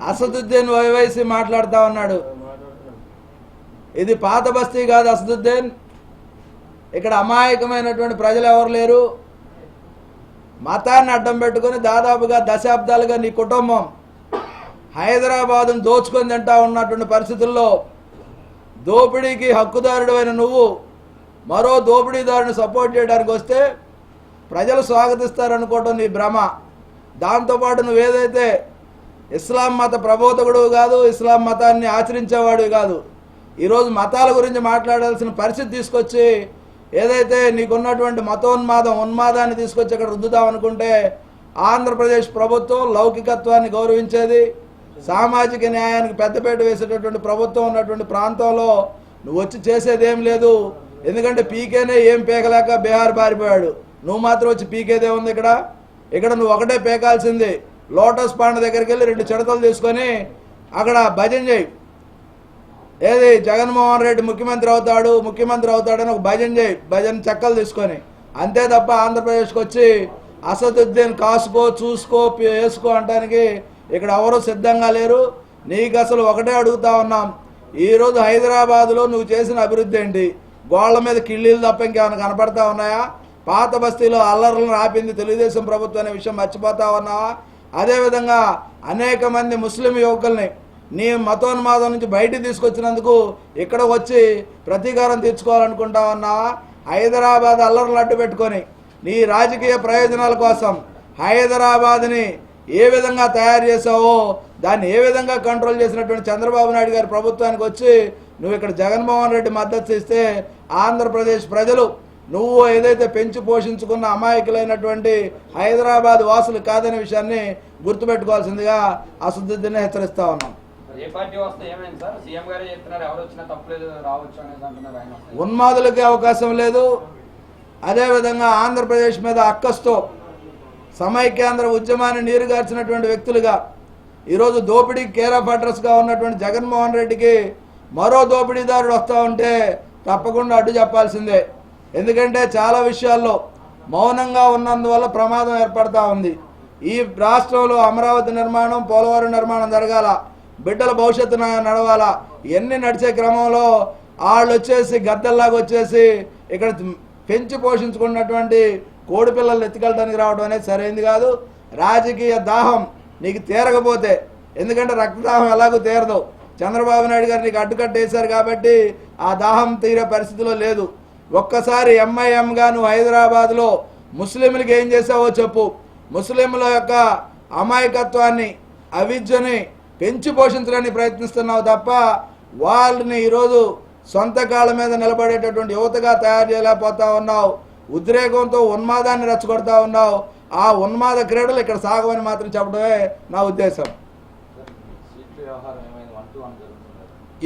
అసదుద్దీన్ వైవైసీ మాట్లాడుతూ ఉన్నాడు. ఇది పాత బస్తీ కాదు అసదుద్దీన్. ఇక్కడ అమాయకమైనటువంటి ప్రజలు ఎవరు లేరు. మతాన్ని అడ్డం పెట్టుకుని దాదాపుగా దశాబ్దాలుగా నీ కుటుంబం హైదరాబాదును దోచుకొని తింటా ఉన్నటువంటి పరిస్థితుల్లో దోపిడీకి హక్కుదారుడు అయిన నువ్వు మరో దోపిడీదారుని సపోర్ట్ చేయడానికి వస్తే ప్రజలు స్వాగతిస్తారనుకోవటం నీ భ్రమ. దాంతోపాటు నువ్వేదైతే ఇస్లాం మత ప్రబోధకుడు కాదు, ఇస్లాం మతాన్ని ఆచరించేవాడు కాదు, ఈరోజు మతాల గురించి మాట్లాడాల్సిన పరిస్థితి తీసుకొచ్చి ఏదైతే నీకున్నటువంటి ఉన్మాదాన్ని తీసుకొచ్చి అక్కడ రుద్దుదామనుకుంటే ఆంధ్రప్రదేశ్ ప్రభుత్వం లౌకికత్వాన్ని గౌరవించేది, సామాజిక న్యాయానికి పెద్దపీట వేసేటటువంటి ప్రభుత్వం ఉన్నటువంటి ప్రాంతంలో నువ్వు వచ్చి చేసేదేం లేదు. ఎందుకంటే పీకేనే ఏం పీకలేక బీహార్ పారిపోయాడు. నువ్వు మాత్రం వచ్చి పీకేదే ఉంది. ఇక్కడ నువ్వు ఒకటే పీకాల్సింది. లోటస్ పాండ్ దగ్గరికి వెళ్ళి 2 చిడతలు తీసుకొని అక్కడ భజన చేయి. ఏది జగన్మోహన్ రెడ్డి ముఖ్యమంత్రి అవుతాడని ఒక భజన చేయి, భజన చెక్కలు తీసుకొని. అంతే తప్ప ఆంధ్రప్రదేశ్కి వచ్చి అసదుద్దీన్ కాసుకో చూసుకో వేసుకో అంటానికి ఇక్కడ ఎవరు సిద్ధంగా లేరు. నీకు అసలు ఒకటే అడుగుతా ఉన్నాం, ఈరోజు హైదరాబాదులో నువ్వు చేసిన అభివృద్ధి ఏంటి? గోళ్ల మీద కిళ్ళీలు తప్ప ఇంకేమైనా కనపడతా ఉన్నాయా? పాత బస్తీలో అల్లర్లను ఆపింది తెలుగుదేశం ప్రభుత్వం అనే విషయం మర్చిపోతా ఉన్నావా? అదేవిధంగా అనేక మంది ముస్లిం యువకుల్ని నీ మతోన్మాదం నుంచి బయటికి తీసుకొచ్చినందుకు ఇక్కడ వచ్చి ప్రతీకారం తీర్చుకోవాలనుకుంటా ఉన్నావా? హైదరాబాద్ అల్లర్లు అడ్డు పెట్టుకొని నీ రాజకీయ ప్రయోజనాల కోసం హైదరాబాద్ని ఏ విధంగా తయారు చేసావో దాన్ని ఏ విధంగా కంట్రోల్ చేసినటువంటి చంద్రబాబు నాయుడు గారి ప్రభుత్వానికి వచ్చి నువ్వు ఇక్కడ జగన్మోహన్ రెడ్డి మద్దతు ఇస్తే ఆంధ్రప్రదేశ్ ప్రజలు నువ్వు ఏదైతే పెంచి పోషించుకున్న అమాయకులైనటువంటి హైదరాబాద్ వాసులు కాదనే విషయాన్ని గుర్తుపెట్టుకోవాల్సిందిగా అసదుద్దీన్ హెచ్చరిస్తా ఉన్నాం. ఉన్మాదులకి అవకాశం లేదు. అదేవిధంగా ఆంధ్రప్రదేశ్ మీద అక్కస్తో సమైక్యాంధ్ర ఉద్యమాన్ని నీరుగార్చినటువంటి వ్యక్తులుగా ఈరోజు దోపిడీ కేర్ ఆఫ్ అడ్రస్గా ఉన్నటువంటి జగన్మోహన్ రెడ్డికి మరో దోపిడీదారుడు వస్తూ ఉంటే తప్పకుండా అడ్డు చెప్పాల్సిందే. ఎందుకంటే చాలా విషయాల్లో మౌనంగా ఉన్నందువల్ల ప్రమాదం ఏర్పడతా ఉంది. ఈ రాష్ట్రంలో అమరావతి నిర్మాణం, పోలవరం నిర్మాణం జరగాల, బిడ్డల భవిష్యత్తు నడవాలా. ఇవన్నీ నడిచే క్రమంలో వాళ్ళు వచ్చేసి గద్దల్లాగా వచ్చేసి ఇక్కడ పెంచి పోషించుకున్నటువంటి కోడి పిల్లలు ఎత్తుకెళ్ళడానికి రావడం అనేది సరైనది కాదు. రాజకీయ దాహం నీకు తీరకపోతే, ఎందుకంటే రక్తదాహం ఎలాగో తీరదు, చంద్రబాబు నాయుడు గారు నీకు అడ్డుకట్టేశారు కాబట్టి ఆ దాహం తీరే పరిస్థితిలో లేదు. ఒక్కసారి ఎంఐఎంగా నువ్వు హైదరాబాద్లో ముస్లింలకు ఏం చేసావో చెప్పు. ముస్లింల యొక్క అమాయకత్వాన్ని, అవిద్యని పెంచి పోషించడానికి ప్రయత్నిస్తున్నావు తప్ప వాళ్ళని ఈరోజు సొంత కాళ్ళ మీద నిలబడేటటువంటి యువతగా తయారు చేయలేకపోతా ఉన్నావు. ఉద్రేకంతో ఉన్మాదాన్ని రెచ్చగొడతా ఉన్నావు. ఆ ఉన్మాద క్రీడలు ఇక్కడ సాగమని మాత్రం చెప్పడమే నా ఉద్దేశం.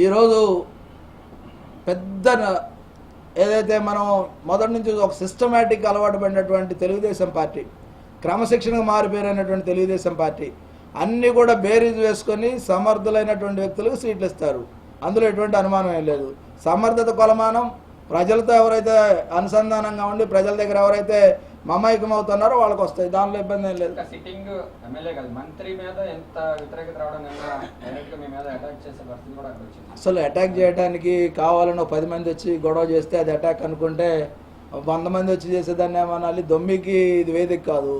ఈరోజు పెద్ద ఏదైతే మనం మొదటి నుంచి ఒక సిస్టమేటిక్ అలవాటు పడినటువంటి తెలుగుదేశం పార్టీ, క్రమశిక్షణకు మారిపోయినటువంటి తెలుగుదేశం పార్టీ అన్నీ కూడా బేరీజ్ వేసుకొని సమర్థులైనటువంటి వ్యక్తులకు సీట్లు ఇస్తారు. అందులో ఎటువంటి అనుమానం ఏం లేదు. సమర్థత కొలమానం ప్రజలతో ఎవరైతే అనుసంధానంగా ఉండి ప్రజల దగ్గర ఎవరైతే మమైకం అవుతున్నారో వాళ్ళకి వస్తాయి. దానిలో ఇబ్బంది ఏం లేదు. అసలు అటాక్ చేయడానికి కావాలని 10 మంది వచ్చి గొడవ చేస్తే అది అటాక్ అనుకుంటే 100 మంది వచ్చి చేసేదాన్ని ఏమనాలి? దొమ్మికి ఇది వేదిక కాదు.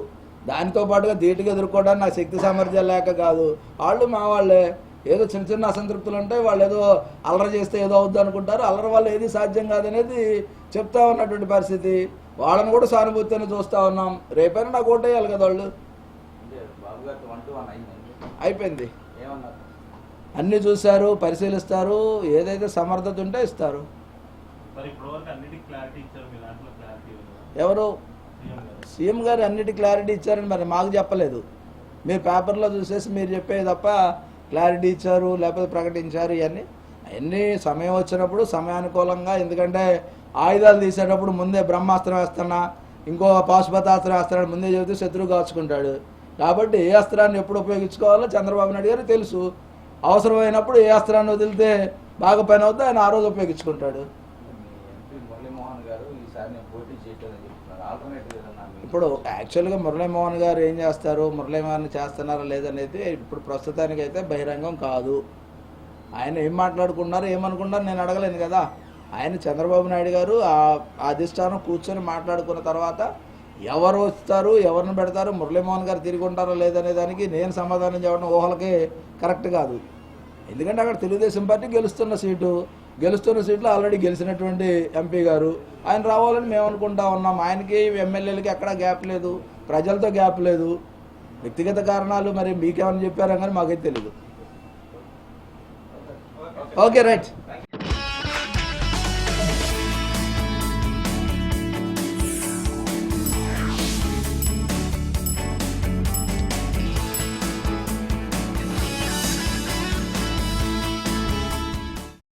దానితో పాటుగా ధీటుగా ఎదుర్కోవడానికి నాకు శక్తి సామర్థ్యాలు లేక కాదు. వాళ్ళు మా వాళ్ళే ఏదో చిన్న చిన్న అసంతృప్తులు ఉంటాయి. వాళ్ళు ఏదో అల్లరి చేస్తే ఏదో అవుద్ది అనుకుంటారు. అల్లరి వల్ల ఏది సాధ్యం కాదనేది చెప్తా ఉన్నటువంటి పరిస్థితి. వాళ్ళని కూడా సానుభూతిని చూస్తూ ఉన్నాం. రేపైనా నాకు ఓటేయాలి కదా వాళ్ళు. అయిపోయింది, అన్నీ చూశారు, పరిశీలిస్తారు. ఏదైతే సమర్థత ఉంటే ఇస్తారు. ఎవరు సీఎం గారు అన్నిటి క్లారిటీ ఇచ్చారని మరి మాకు చెప్పలేదు. మీరు పేపర్లో చూసేసి మీరు చెప్పేది తప్ప క్లారిటీ ఇచ్చారు లేకపోతే ప్రకటించారు ఇవన్నీ సమయం వచ్చినప్పుడు సమయానుకూలంగా. ఎందుకంటే ఆయుధాలు తీసేటప్పుడు ముందే బ్రహ్మాస్త్రం వేస్తున్నా, ఇంకో పాశుపతాస్త్రం వేస్తాడు ముందే చెబితే శత్రువు కాచుకుంటాడు. కాబట్టి ఏ అస్త్రాన్ని ఎప్పుడు ఉపయోగించుకోవాలో చంద్రబాబు నాయుడు గారు తెలుసు. అవసరమైనప్పుడు ఏ అస్త్రాన్ని వదిలితే బాగా పని అవుతుందో ఆయన ఆ రోజు ఉపయోగించుకుంటాడు. ఇప్పుడు యాక్చువల్గా మురళీమోహన్ గారు ఏం చేస్తారు, మురళీమోహన్ చేస్తున్నారా లేదనేది ఇప్పుడు ప్రస్తుతానికైతే బహిరంగం కాదు. ఆయన ఏం మాట్లాడుకున్నారు ఏమనుకున్నారు నేను అడగలేను కదా. ఆయన చంద్రబాబు నాయుడు గారు ఆ అధిష్టానం కూర్చొని మాట్లాడుకున్న తర్వాత ఎవరు వస్తారు ఎవరిని పెడతారు, మురళీమోహన్ గారు తిరిగి ఉంటారో లేదనే దానికి నేను సమాధానం చెప్పడం ఊహలకి కరెక్ట్ కాదు. ఎందుకంటే అక్కడ తెలుగుదేశం పార్టీ గెలుస్తున్న సీట్లో ఆల్రెడీ గెలిచినటువంటి ఎంపీ గారు ఆయన రావాలని మేము అనుకుంటా ఉన్నాం. ఆయనకి ఎమ్మెల్యేలకి ఎక్కడా గ్యాప్ లేదు, ప్రజలతో గ్యాప్ లేదు. వ్యక్తిగత కారణాలు మరి మీకేమని చెప్పారో కానీ మాకైతే తెలీదు. Okay right.